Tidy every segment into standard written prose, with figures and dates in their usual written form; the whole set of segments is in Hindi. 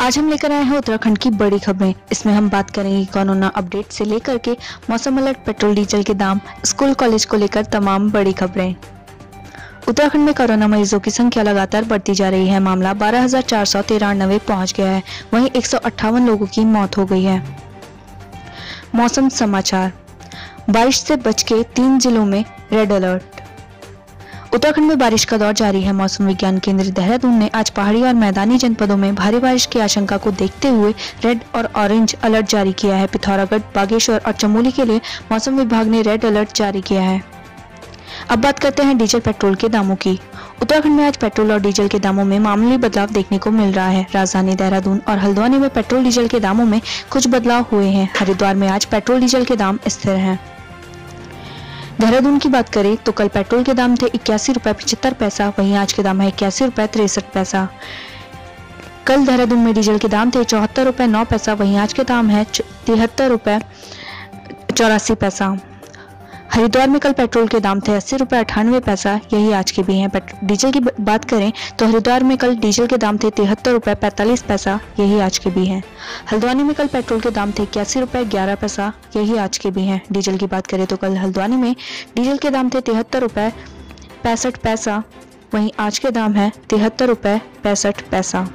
आज हम लेकर आए हैं उत्तराखंड की बड़ी खबरें। इसमें हम बात करेंगे कोरोना अपडेट से लेकर के मौसम अलर्ट, पेट्रोल डीजल के दाम, स्कूल कॉलेज को लेकर तमाम बड़ी खबरें। उत्तराखंड में कोरोना मरीजों की संख्या लगातार बढ़ती जा रही है। मामला 12,493 पहुंच गया है। वहीं 158 लोगों की मौत हो गई है। मौसम समाचार। बारिश से बच के 3 जिलों में रेड अलर्ट। उत्तराखंड में बारिश का दौर जारी है। मौसम विज्ञान केंद्र देहरादून ने आज पहाड़ी और मैदानी जनपदों में भारी बारिश की आशंका को देखते हुए रेड और ऑरेंज अलर्ट जारी किया है। पिथौरागढ़, बागेश्वर और चमोली के लिए मौसम विभाग ने रेड अलर्ट जारी किया है। अब बात करते हैं डीजल पेट्रोल के दामों की। उत्तराखंड में आज पेट्रोल और डीजल के दामों में मामूली बदलाव देखने को मिल रहा है। राजधानी देहरादून और हल्द्वानी में पेट्रोल डीजल के दामों में कुछ बदलाव हुए हैं। हरिद्वार में आज पेट्रोल डीजल के दाम स्थिर हैं। देहरादून की बात करें तो कल पेट्रोल के दाम थे 81 रुपए 75 पैसा, वहीं आज के दाम है 81 रुपए 63 पैसा। कल देहरादून में डीजल के दाम थे 74 रुपए 9 पैसा, वहीं आज के दाम है 73 रुपए 84 पैसा। हरिद्वार में कल पेट्रोल के दाम थे 80 रुपए 98 पैसा, यही आज के भी हैं। डीजल की बात करें तो हरिद्वार में कल डीजल के दाम थे 73 रुपए 45 पैसा, यही आज के भी हैं। हल्द्वानी में कल पेट्रोल के दाम थे 81 रुपए 11 पैसा, यही आज के भी हैं। डीजल की बात करें तो कल हल्द्वानी में डीजल के दाम थे 73 रुपए 65 पैसा, वहीं आज के दाम है 73 रुपए 65 पैसा।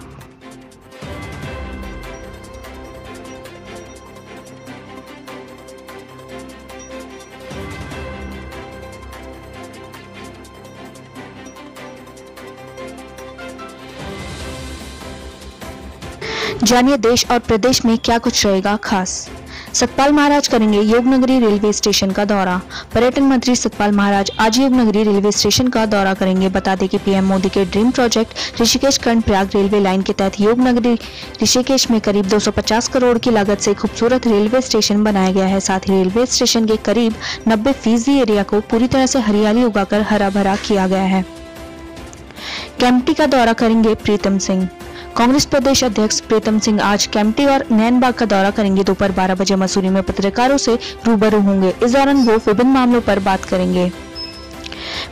जानिए देश और प्रदेश में क्या कुछ रहेगा खास। सतपाल महाराज करेंगे योगनगरी रेलवे स्टेशन का दौरा। पर्यटन मंत्री सतपाल महाराज आज योगनगरी रेलवे स्टेशन का दौरा करेंगे। बता दें कि पीएम मोदी के dream project Rishikesh Karnaprayag railway line के तहत योगनगरी ऋषिकेश में करीब 250 करोड़ की लागत से खूबसूरत रेलवे स्टेशन बनाया गया है। साथ ही रेलवे स्टेशन के करीब 90% एरिया को पूरी तरह से हरियाली उगाकर हरा भरा किया गया है। केम्प्टी का दौरा करेंगे प्रीतम सिंह। कांग्रेस प्रदेश अध्यक्ष प्रीतम सिंह आज केम्प्टी और नैनबाग का दौरा करेंगे। दोपहर 12 बजे मसूरी में पत्रकारों से रूबरू होंगे। इस दौरान वो विभिन्न मामलों पर बात करेंगे।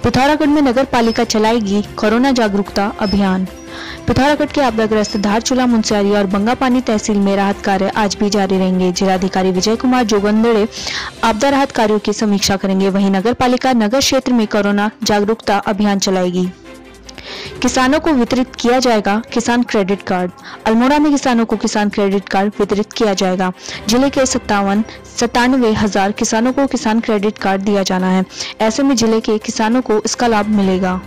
पिथौरागढ़ में नगर पालिका चलाएगी कोरोना जागरूकता अभियान। पिथौरागढ़ के आपदाग्रस्त धारचूला, मुनस्यारी और बंगापानी तहसील में राहत कार्य आज भी जारी रहेंगे। जिलाधिकारी विजय कुमार जोगंदड़े आपदा राहत कार्यों की समीक्षा करेंगे। वहीं नगर पालिका नगर क्षेत्र में कोरोना जागरूकता अभियान चलाएगी। किसानों को वितरित किया जाएगा किसान क्रेडिट कार्ड। अल्मोड़ा में किसानों को किसान क्रेडिट कार्ड वितरित किया जाएगा। जिले के 97,000 किसानों को किसान क्रेडिट कार्ड दिया जाना है। ऐसे में जिले के किसानों को इसका लाभ मिलेगा।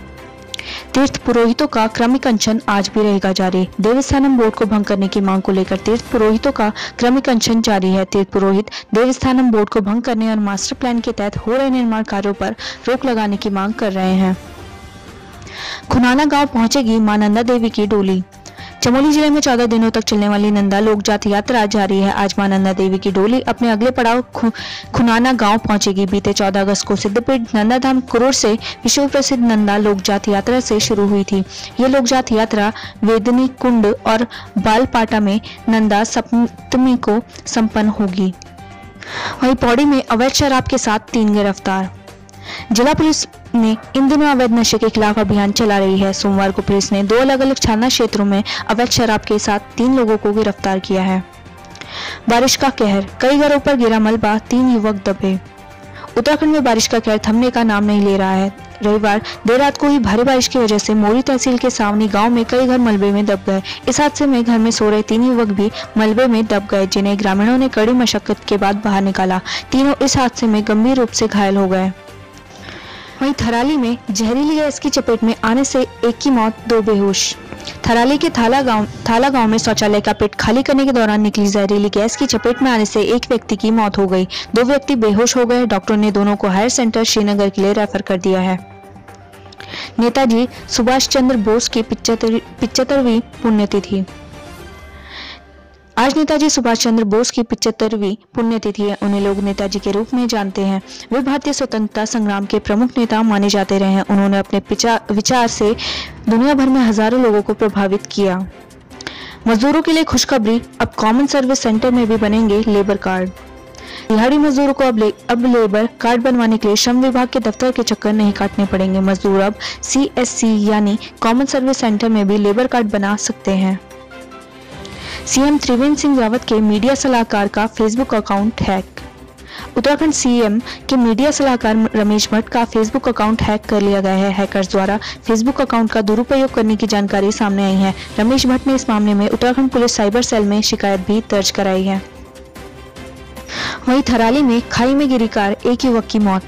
तीर्थ पुरोहितों का क्रमिक अनशन आज भी रहेगा जारी। देवस्थानम बोर्ड को भंग करने की मांग को लेकर तीर्थ पुरोहितों का क्रमिक अनशन जारी है। तीर्थ पुरोहित देवस्थानम बोर्ड को भंग करने और मास्टर प्लान के तहत हो रहे निर्माण कार्यों पर रोक लगाने की मांग कर रहे हैं। खुनाना गांव पहुंचेगी मां नंदा देवी की डोली। चमोली जिले में 14 दिनों तक चलने वाली नंदा लोकजात यात्रा जारी है। आज मां नंदा देवी की डोली अपने अगले पड़ाव खुनाना गांव पहुंचेगी। बीते 14 अगस्त को सिद्धपीठ नंदाधाम कुरूर से विश्व प्रसिद्ध नंदा लोकजात यात्रा से शुरू हुई थी। ये लोकजात यात्रा वेदनी कुंड और बालपाटा में नंदा सप्तमी को संपन्न होगी। वहीं पौड़ी में अवैध शराब के साथ 3 गिरफ्तार। जिला पुलिस ने इन दिनों अवैध नशे के खिलाफ अभियान चला रही है। सोमवार को पुलिस ने 2 अलग अलग थाना क्षेत्रों में अवैध शराब के साथ 3 लोगों को गिरफ्तार किया है। बारिश का कहर, कई घरों पर गिरा मलबा, 3 युवक दबे। उत्तराखंड में बारिश का कहर थमने का नाम नहीं ले रहा है। रविवार देर रात को हुई भारी बारिश की वजह से मोरी तहसील के सावनी गांव में कई घर मलबे में दब गए। इस हादसे में घर में सो रहे 3 युवक भी मलबे में दब गए, जिन्हें ग्रामीणों ने कड़ी मशक्कत के बाद बाहर निकाला। तीनों इस हादसे में गंभीर रूप से घायल हो गए। वहीं थराली में जहरीली गैस की चपेट में आने से एक की मौत, 2 बेहोश। थराली के थाला गांव में शौचालय का पेट खाली करने के दौरान निकली जहरीली गैस की चपेट में आने से एक व्यक्ति की मौत हो गई। 2 व्यक्ति बेहोश हो गए। डॉक्टर ने दोनों को हायर सेंटर श्रीनगर के लिए रेफर कर दिया है। नेताजी सुभाष चंद्र बोस की 75वीं पुण्यतिथि। आज नेताजी सुभाष चंद्र बोस की 75वीं पुण्यतिथि है। उन्हें लोग नेताजी के रूप में जानते हैं। वे भारतीय स्वतंत्रता संग्राम के प्रमुख नेता माने जाते रहे हैं। उन्होंने अपने विचार से दुनिया भर में हजारों लोगों को प्रभावित किया। मजदूरों के लिए खुशखबरी, अब कॉमन सर्विस सेंटर में भी बनेंगे लेबर कार्ड। दिहाड़ी मजदूरों को अब लेबर कार्ड बनवाने के लिए श्रम विभाग के दफ्तर के चक्कर नहीं काटने पड़ेंगे। मजदूर अब CSC यानी कॉमन सर्विस सेंटर में भी लेबर कार्ड बना सकते हैं। सीएम त्रिवेंद्र सिंह रावत के मीडिया सलाहकार का Facebook account hack. Uttarakhand CM के मीडिया सलाहकार रमेश भट्ट का फेसबुक अकाउंट हैक कर लिया गया है। हैकर्स द्वारा फेसबुक अकाउंट का दुरुपयोग करने की जानकारी सामने आई है। रमेश भट्ट ने इस मामले में उत्तराखंड पुलिस साइबर सेल में शिकायत भी दर्ज कराई है। वहीं थराली में खाई में गिरी कार, एक युवक की मौत।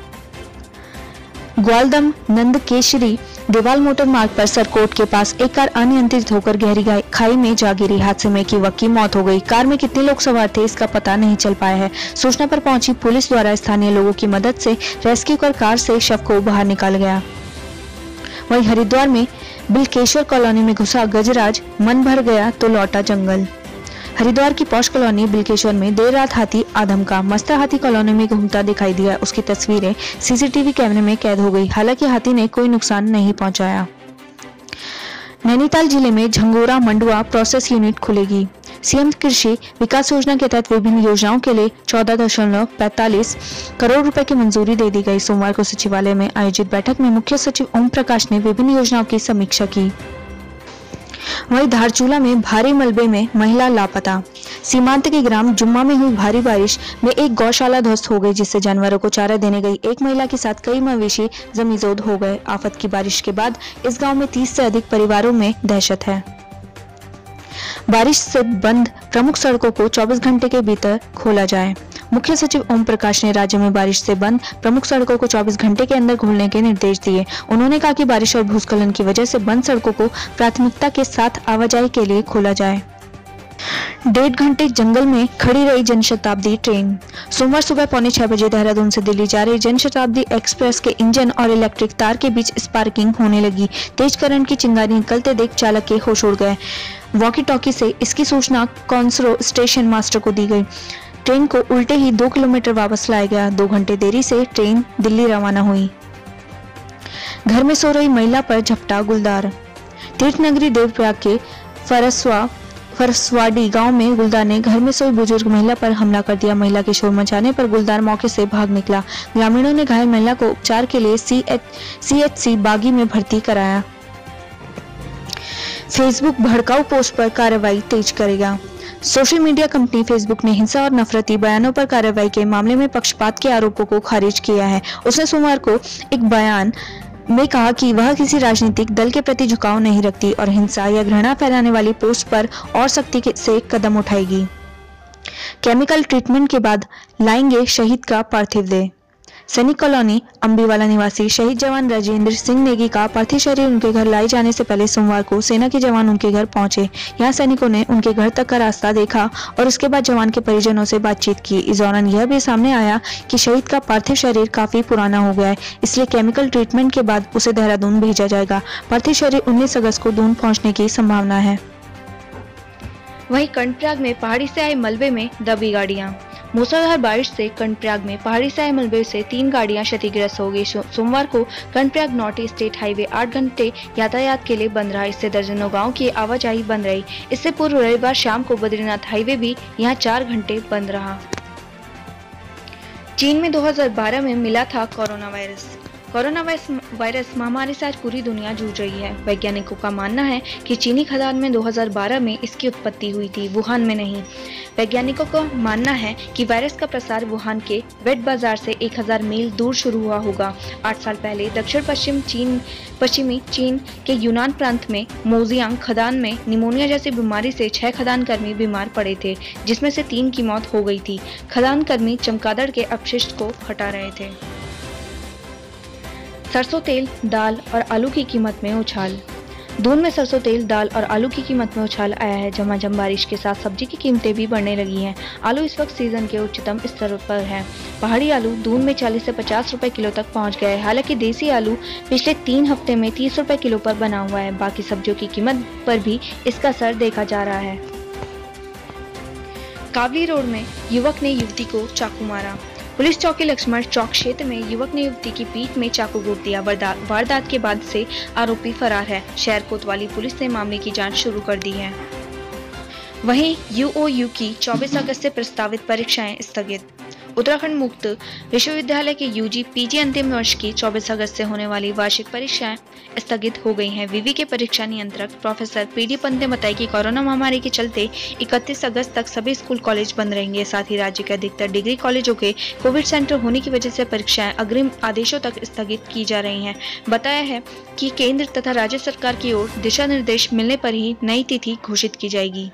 ग्वालदम नंदकेशरी देवाल मोटर मार्ग पर सरकोट के पास एक कार अनियंत्रित होकर गहरी खाई में जा गिरी। हादसे में एक युवक की मौत हो गई। कार में कितने लोग सवार थे इसका पता नहीं चल पाया है। सूचना पर पहुंची पुलिस द्वारा स्थानीय लोगों की मदद से रेस्क्यू कर कार से शव को बाहर निकाला गया। वहीं हरिद्वार में बिलकेश्वर कॉलोनी में घुसा गजराज, मन भर गया तो लौटा जंगल। हरिद्वार की पौष कॉलोनी बिलकेश्वर में देर रात हाथी आदमका मस्ता हाथी कॉलोनी में घूमता दिखाई दिया। उसकी तस्वीरें सीसीटीवी कैमरे में कैद हो गई। हालांकि हाथी ने कोई नुकसान नहीं पहुंचाया। नैनीताल जिले में झंगोरा मंडुआ प्रोसेस यूनिट खुलेगी। सीएम कृषि विकास योजना के तहत विभिन्न योजनाओं के लिए 14.45 करोड़ रुपए की मंजूरी दे दी गई। सोमवार को सचिवालय में आयोजित बैठक में मुख्य सचिव ओम प्रकाश ने विभिन्न योजनाओं की समीक्षा की। वहीं धारचूला में भारी मलबे में महिला लापता। सीमांत के ग्राम जुम्मा में हुई भारी बारिश में एक गौशाला ध्वस्त हो गई, जिससे जानवरों को चारा देने गई एक महिला के साथ कई मवेशी जमीजोद हो गए। आफत की बारिश के बाद इस गांव में 30 से अधिक परिवारों में दहशत है। बारिश से बंद प्रमुख सड़कों को 24 घंटे के भीतर खोला जाए। मुख्य सचिव ओम प्रकाश ने राज्य में बारिश से बंद प्रमुख सड़कों को 24 घंटे के अंदर खोलने के निर्देश दिए। उन्होंने कहा कि बारिश और भूस्खलन की वजह से बंद सड़कों को प्राथमिकता के साथ आवाजाही के लिए खोला जाए। 1.5 घंटे जंगल में खड़ी रही जनशताब्दी ट्रेन। सोमवार सुबह 5:45 बजे देहरादून से दिल्ली जा रही जनशताब्दी एक्सप्रेस के इंजन और इलेक्ट्रिक तार के बीच स्पार्किंग होने लगी। तेज करंट की चिंगारी निकलते देख चालक के होश उड़ गए। वॉकी टॉकी से इसकी सूचना कॉन्सरो स्टेशन मास्टर को दी गई। ट्रेन को उल्टे ही 2 किलोमीटर वापस लाया गया। 2 घंटे देरी से ट्रेन दिल्ली रवाना हुई। घर में सो रही महिला पर झपटा गुलदार। तीर्थनगरी देवप्रयाग के फरसवाड़ी गांव में गुलदार ने घर में सोई बुजुर्ग महिला पर हमला कर दिया। महिला के शोर मचाने पर गुलदार मौके से भाग निकला। ग्रामीणों ने घायल महिला को उपचार के लिए CHC बागी में भर्ती कराया। फेसबुक भड़काऊ पोस्ट पर कार्रवाई तेज करेगा। सोशल मीडिया कंपनी फेसबुक ने हिंसा और नफरती बयानों पर कार्रवाई के मामले में पक्षपात के आरोपों को खारिज किया है। उसने सोमवार को एक बयान में कहा कि वह किसी राजनीतिक दल के प्रति झुकाव नहीं रखती और हिंसा या घृणा फैलाने वाली पोस्ट पर और सख्ती से कदम उठाएगी। केमिकल ट्रीटमेंट के बाद लाएंगे शहीद का पार्थिव देह। सैनिक कॉलोनी अंबीवाला निवासी शहीद जवान राजेंद्र सिंह नेगी का पार्थिव शरीर उनके घर लाए जाने से पहले सोमवार को सेना के जवान उनके घर पहुंचे। यहां सैनिकों ने उनके घर तक का रास्ता देखा और उसके बाद जवान के परिजनों से बातचीत की। इस दौरान यह भी सामने आया कि शहीद का पार्थिव शरीर काफी पुराना हो गया है, इसलिए केमिकल ट्रीटमेंट के बाद उसे देहरादून भेजा जाएगा। पार्थिव शरीर 19 अगस्त को दून पहुँचने की संभावना है। वहीं कर्णप्रयाग में पहाड़ी से आए मलबे में दबी गाड़ियां। मूसलाधार बारिश से कर्णप्रयाग में पहाड़ी से आए मलबे से 3 गाड़ियां क्षतिग्रस्त हो गई। सोमवार को कर्णप्रयाग नौटी स्टेट हाईवे 8 घंटे यातायात के लिए बंद रहा। इससे दर्जनों गांव की आवाजाही बंद रही। इससे पूर्व रविवार शाम को बद्रीनाथ हाईवे भी यहां 4 घंटे बंद रहा। चीन में 2012 में मिला था कोरोना वायरस महामारी से आज पूरी दुनिया जूझ रही है। वैज्ञानिकों का मानना है कि चीनी खदान में 2012 में इसकी उत्पत्ति हुई थी, वुहान में नहीं। वैज्ञानिकों का मानना है कि वायरस का प्रसार वुहान के वेट बाजार से 1000 मील दूर शुरू हुआ होगा। 8 साल पहले दक्षिण पश्चिमी चीन के यूनान प्रांत में मोजियांग खदान में निमोनिया जैसी बीमारी से 6 खदान कर्मी बीमार पड़े थे, जिसमें से 3 की मौत हो गई थी। खदान कर्मी चमगादड़ के अपशिष्ट को हटा रहे थे। सरसों तेल, दाल और आलू की कीमत में उछाल। दून में सरसों तेल, दाल और आलू की कीमत में उछाल आया है। झमाझम बारिश के साथ सब्जी की कीमतें भी बढ़ने लगी हैं। आलू इस वक्त सीजन के उच्चतम स्तर पर है। पहाड़ी आलू दून में 40 से 50 रुपए किलो तक पहुंच गए। हालांकि देसी आलू पिछले 3 हफ्ते में 30 रुपए किलो पर बना हुआ है। बाकी सब्जियों की कीमत पर भी इसका असर देखा जा रहा है। कावली रोड में युवक ने युवती को चाकू मारा। पुलिस चौकी लक्ष्मण चौक क्षेत्र में युवक ने युवती की पीठ में चाकू घोंप दिया। वारदात के बाद से आरोपी फरार है। शहर कोतवाली पुलिस ने मामले की जांच शुरू कर दी है। वहीं UOU की 24 अगस्त से प्रस्तावित परीक्षाएं स्थगित। उत्तराखंड मुक्त विश्वविद्यालय के यूजी पीजी अंतिम वर्ष की 24 अगस्त से होने वाली वार्षिक परीक्षाएं स्थगित हो गई हैं। विवि के परीक्षा नियंत्रक प्रोफेसर पीडी पंत ने बताया कि कोरोना महामारी के चलते 31 अगस्त तक सभी स्कूल कॉलेज बंद रहेंगे। साथ ही राज्य के अधिकतर डिग्री कॉलेजों के कोविड सेंटर होने की वजह से परीक्षाएं अग्रिम आदेशों तक स्थगित की जा रही हैं। बताया है कि केंद्र तथा राज्य सरकार की ओर दिशा निर्देश मिलने पर ही नई तिथि घोषित की जाएगी।